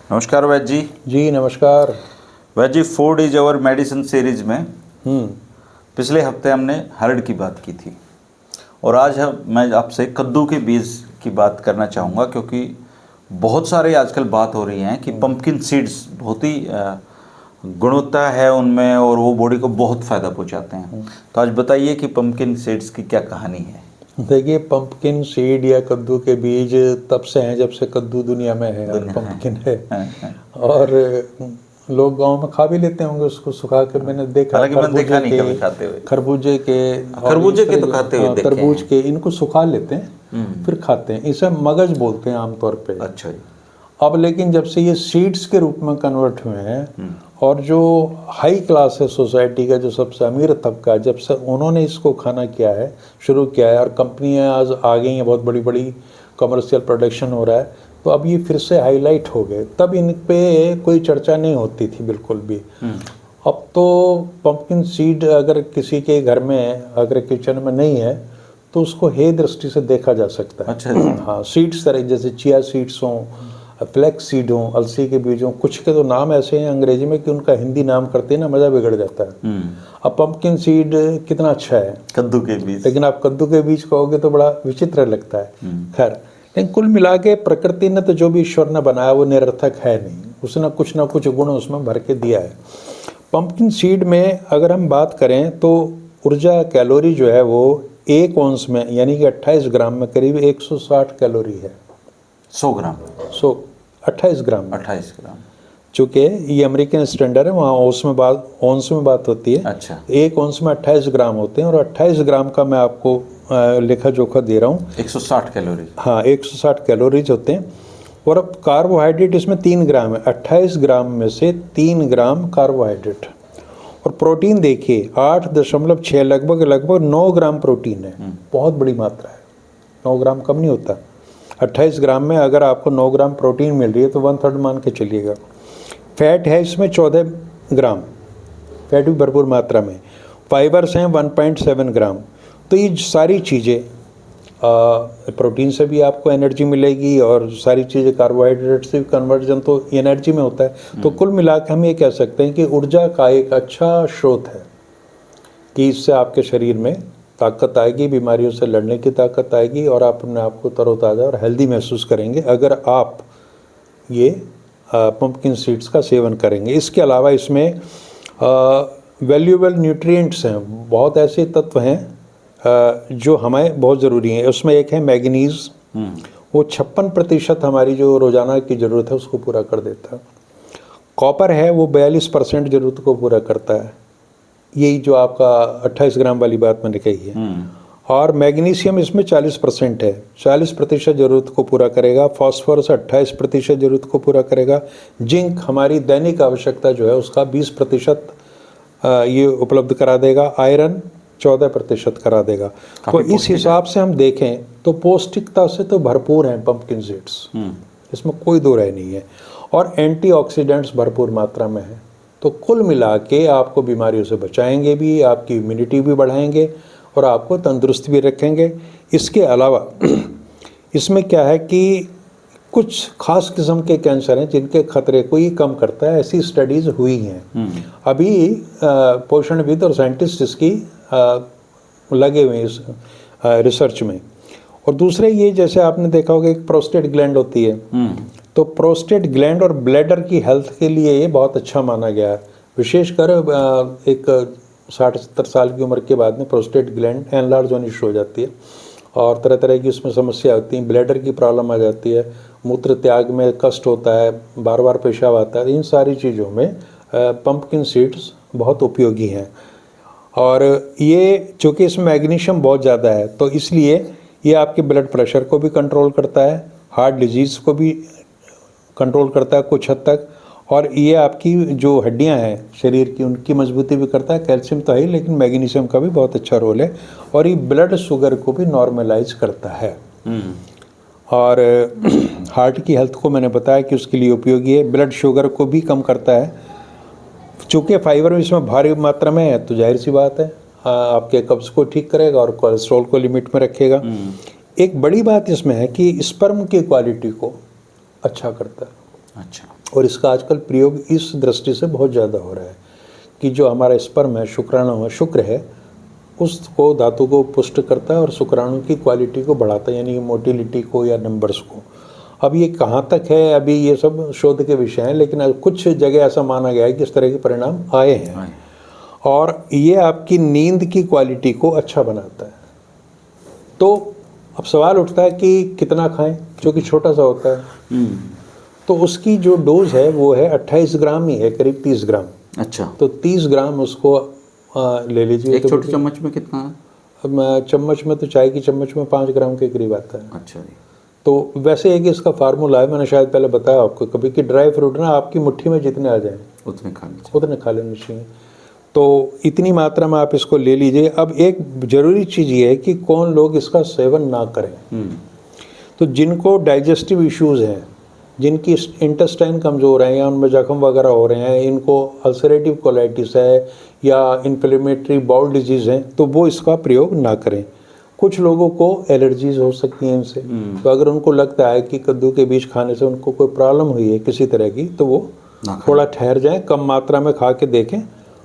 नमस्कार वैद्य जी। जी नमस्कार। Vaidya ji, food is our medicine series में पिछले हफ्ते हमने हर्ड की बात की थी और आज मैं आपसे कद्दू के बीज की बात करना चाहूँगा, क्योंकि बहुत सारे आजकल बात हो रही हैं कि पंपकिन सीड्स बहुत ही गुणवत्ता है उनमें और वो बॉडी को बहुत फ़ायदा पहुँचाते हैं। तो आज बताइए कि पंपकिन सीड्स की क्या कहानी है। देखिए, पंपकिन सीड या कद्दू के बीज तब से हैं जब से कद्दू दुनिया में है और पंपकिन है। और लोग गांव में खा भी लेते होंगे उसको सुखा के, मैंने देखा। हालांकि मैंने देखा नहीं कभी खाते हुए। खरबूजे के तो खाते हुए देखे हैं। तरबूज के इनको सुखा लेते हैं फिर खाते हैं। इसे मगज बोलते हैं आमतौर पे। अच्छा जी। अब लेकिन जब से ये सीड्स के रूप में कन्वर्ट हुए हैं और जो हाई क्लास है सोसाइटी का, जो सबसे अमीर तबका है, जब से उन्होंने इसको खाना किया है, शुरू किया है और कंपनियां आज आ गई हैं, बहुत बड़ी बड़ी कमर्शियल प्रोडक्शन हो रहा है, तो अब ये फिर से हाईलाइट हो गए। तब इन पे कोई चर्चा नहीं होती थी बिल्कुल भी। अब तो पंपकिन सीड अगर किसी के घर में, अगर किचन में नहीं है, तो उसको हे दृष्टि से देखा जा सकता है। अच्छा। हाँ, सीड्स तरह जैसे चिया सीड्स हों, फ्लैक्स सीड हों, अलसी के बीज हों, कुछ के तो नाम ऐसे हैं अंग्रेजी में कि उनका हिंदी नाम करते हैं ना, मज़ा बिगड़ जाता है। अब पंपकिन सीड कितना अच्छा है, कद्दू के बीज, लेकिन आप कद्दू के बीज कहोगे तो बड़ा विचित्र लगता है। खैर, लेकिन कुल मिला के प्रकृति ने तो जो भी ईश्वर ने बनाया वो निरर्थक है नहीं, उसने कुछ ना कुछ गुण उसमें भर के दिया है। पंपकिन सीड में अगर हम बात करें तो ऊर्जा कैलोरी जो है वो एक औंस में यानी कि 28 ग्राम में करीब 160 कैलोरी है। 100 ग्राम 28 ग्राम 28 ग्राम, चूँकि ये अमेरिकन स्टैंडर्ड है, वहाँ औंस में बात होती है। अच्छा। एक औंस में 28 ग्राम होते हैं और 28 ग्राम का मैं आपको लेखा जोखा दे रहा हूँ। 160 कैलोरी। हाँ, 160 कैलोरीज होते हैं। और अब कार्बोहाइड्रेट इसमें 3 ग्राम है। 28 ग्राम में से 3 ग्राम कार्बोहाइड्रेट। और प्रोटीन देखिए 8.6, लगभग 9 ग्राम प्रोटीन है। बहुत बड़ी मात्रा है, 9 ग्राम कम नहीं होता। 28 ग्राम में अगर आपको 9 ग्राम प्रोटीन मिल रही है तो 1/3 मान के चलिएगा। फैट है इसमें 14 ग्राम, फैट भी भरपूर मात्रा में। फाइबर्स हैं 1.7 ग्राम। तो ये सारी चीज़ें, प्रोटीन से भी आपको एनर्जी मिलेगी और सारी चीज़ें कार्बोहाइड्रेट से भी कन्वर्जन तो एनर्जी में होता है। तो कुल मिला के हम ये कह सकते हैं कि ऊर्जा का एक अच्छा स्रोत है कि इससे आपके शरीर में ताकत आएगी, बीमारियों से लड़ने की ताकत आएगी और आप अपने आप को तरोताज़ा और हेल्दी महसूस करेंगे अगर आप ये पंपकिन सीड्स का सेवन करेंगे। इसके अलावा इसमें वैल्यूएबल न्यूट्रिएंट्स हैं, बहुत ऐसे तत्व हैं जो हमें बहुत ज़रूरी हैं। उसमें एक है मैग्नीज, वो 56% हमारी जो रोज़ाना की ज़रूरत है उसको पूरा कर देता है। कॉपर है, वो 42% ज़रूरत को पूरा करता है, यही जो आपका 28 ग्राम वाली बात मैंने कही है। और मैग्नीशियम इसमें 40% है, 40% ज़रूरत को पूरा करेगा। फॉस्फोरस 28% ज़रूरत को पूरा करेगा। जिंक हमारी दैनिक आवश्यकता जो है उसका 20% ये उपलब्ध करा देगा। आयरन 14% करा देगा। तो इस हिसाब से हम देखें तो पौष्टिकता से तो भरपूर हैं पंपकिन सीड्स, इसमें कोई दो राय नहीं है। और एंटीऑक्सीडेंट्स भरपूर मात्रा में है। तो कुल मिला के आपको बीमारियों से बचाएंगे भी, आपकी इम्यूनिटी भी बढ़ाएंगे और आपको तंदुरुस्त भी रखेंगे। इसके अलावा इसमें क्या है कि कुछ खास किस्म के कैंसर हैं जिनके खतरे को ये कम करता है, ऐसी स्टडीज़ हुई हैं। अभी पोषणविद और साइंटिस्ट इसकी लगे हुए हैं इस रिसर्च में। और दूसरे ये, जैसे आपने देखा होगा एक प्रोस्टेट ग्लैंड होती है, तो प्रोस्टेट ग्लैंड और ब्लैडर की हेल्थ के लिए ये बहुत अच्छा माना गया है। विशेषकर एक 60-70 साल की उम्र के बाद में प्रोस्टेट ग्लैंड एनलार्ज होनी शुरू हो जाती है और तरह तरह की उसमें समस्या होती हैं। ब्लैडर की प्रॉब्लम आ जाती है, मूत्र त्याग में कष्ट होता है, बार बार पेशाब आता है। इन सारी चीज़ों में पंपकिन सीड्स बहुत उपयोगी हैं। और ये चूँकि इसमें मैग्नीशियम बहुत ज़्यादा है तो इसलिए ये आपके ब्लड प्रेशर को भी कंट्रोल करता है, हार्ट डिजीज़ को भी कंट्रोल करता है कुछ हद तक, और ये आपकी जो हड्डियां हैं शरीर की उनकी मजबूती भी करता है। कैल्शियम तो है ही, लेकिन मैग्नीशियम का भी बहुत अच्छा रोल है। और ये ब्लड शुगर को भी नॉर्मलाइज करता है। और हार्ट की हेल्थ को मैंने बताया कि उसके लिए उपयोगी है। ब्लड शुगर को भी कम करता है। चूँकि फाइबर इसमें भारी मात्रा में है तो जाहिर सी बात है आपके कब्ज़ को ठीक करेगा और कोलेस्ट्रॉल को लिमिट में रखेगा। एक बड़ी बात इसमें है कि स्पर्म की क्वालिटी को अच्छा करता है। अच्छा। और इसका आजकल प्रयोग इस दृष्टि से बहुत ज़्यादा हो रहा है कि जो हमारा स्पर्म है, शुक्राणु है, शुक्र है, उसको धातु को पुष्ट करता है और शुक्राणु की क्वालिटी को बढ़ाता है, यानी कि मोटिलिटी को या नंबर्स को। अब ये कहाँ तक है, अभी ये सब शोध के विषय हैं, लेकिन कुछ जगह ऐसा माना गया है कि इस तरह के परिणाम आए हैं और ये आपकी नींद की क्वालिटी को अच्छा बनाता है। तो अब सवाल उठता है कि कितना खाएं, जो कि छोटा सा होता है। तो उसकी जो डोज है वो है 28 ग्राम ही है, करीब 30 ग्राम। अच्छा, तो 30 ग्राम उसको ले लीजिए। एक छोटे चम्मच में कितना है? अब चम्मच में तो चाय की चम्मच में 5 ग्राम के करीब आता है। अच्छा जी। तो वैसे है कि इसका फार्मूला है, मैंने शायद पहले बताया आपको कभी, कि ड्राई फ्रूट ना आपकी मुट्ठी में जितने आ जाएं उतने खा लेने चाहिए। तो इतनी मात्रा में आप इसको ले लीजिए। अब एक ज़रूरी चीज़ ये है कि कौन लोग इसका सेवन ना करें। तो जिनको डाइजेस्टिव इश्यूज़ हैं, जिनकी इंटेस्टाइन कमज़ोर है या उनमें जख्म वगैरह हो रहे हैं, इनको अल्सरेटिव कोलाइटिस है या इन्फ्लेमेटरी बाउल डिजीज़ हैं, तो वो इसका प्रयोग ना करें। कुछ लोगों को एलर्जीज हो सकती हैं इनसे, तो अगर उनको लगता है कि कद्दू के बीज खाने से उनको कोई प्रॉब्लम हुई है किसी तरह की, तो वो थोड़ा ठहर जाएं, कम मात्रा में खा के देखें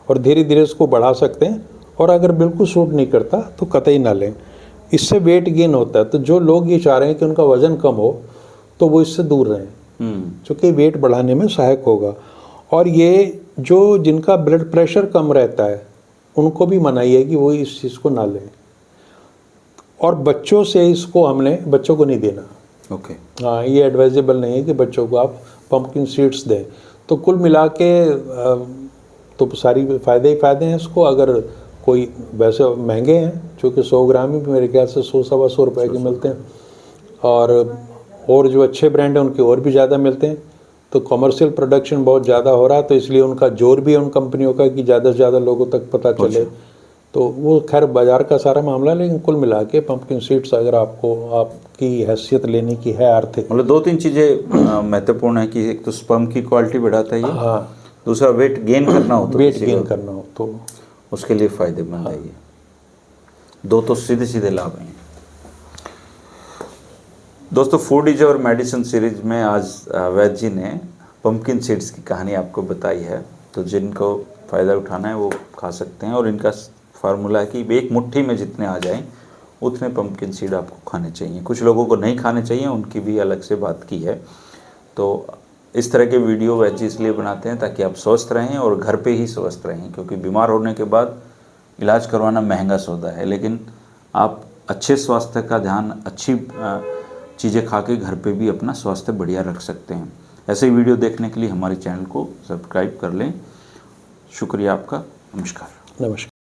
और धीरे धीरे इसको बढ़ा सकते हैं। और अगर बिल्कुल सूट नहीं करता तो कतई ना लें। इससे वेट गेन होता है, तो जो लोग ये चाह रहे हैं कि उनका वज़न कम हो तो वो इससे दूर रहें, क्योंकि वेट बढ़ाने में सहायक होगा। और ये जो जिनका ब्लड प्रेशर कम रहता है उनको भी मनाही है कि वो इस चीज़ को ना लें। और बच्चों से इसको हमने बच्चों को नहीं देना। ओके। हाँ, ये एडवाइजेबल नहीं है कि बच्चों को आप पंपकिन सीड्स दें। तो कुल मिला के तो सारी फ़ायदे ही फ़ायदे हैं इसको। अगर कोई वैसे महंगे हैं, चूँकि 100 ग्राम ही मेरे ख्याल से 100-125 रुपये के मिलते हैं, और जो अच्छे ब्रांड हैं उनके और भी ज़्यादा मिलते हैं। तो कमर्शियल प्रोडक्शन बहुत ज़्यादा हो रहा है, तो इसलिए उनका जोर भी है उन कंपनियों का कि ज़्यादा से ज़्यादा लोगों तक पता चले। तो वो खैर बाज़ार का सारा मामला, लेकिन कुल मिला के पंपकिन सीड्स अगर आपको आपकी हैसियत लेने की है आर्थिक, मतलब 2-3 चीज़ें महत्वपूर्ण है कि एक तो स्पर्म की क्वालिटी बढ़ाता है ये, हाँ, दूसरा वेट गेन करना हो तो वेट गेन करना हो तो उसके लिए फ़ायदेमंद है ये। दो तो सीधे सीधे लाभ हैं। दोस्तों, फूडीज और मेडिसिन सीरीज में आज वैद्य जी ने पंपकिन सीड्स की कहानी आपको बताई है। तो जिनको फ़ायदा उठाना है वो खा सकते हैं, और इनका फार्मूला है कि एक मुट्ठी में जितने आ जाएं उतने पंपकिन सीड आपको खाने चाहिए। कुछ लोगों को नहीं खाने चाहिए, उनकी भी अलग से बात की है। तो इस तरह के वीडियो वैद्य जी इसलिए बनाते हैं ताकि आप स्वस्थ रहें और घर पे ही स्वस्थ रहें, क्योंकि बीमार होने के बाद इलाज करवाना महंगा सौदा है। लेकिन आप अच्छे स्वास्थ्य का ध्यान, अच्छी चीज़ें खा के घर पे भी अपना स्वास्थ्य बढ़िया रख सकते हैं। ऐसे ही वीडियो देखने के लिए हमारे चैनल को सब्सक्राइब कर लें। शुक्रिया आपका। नमस्कार। नमस्कार।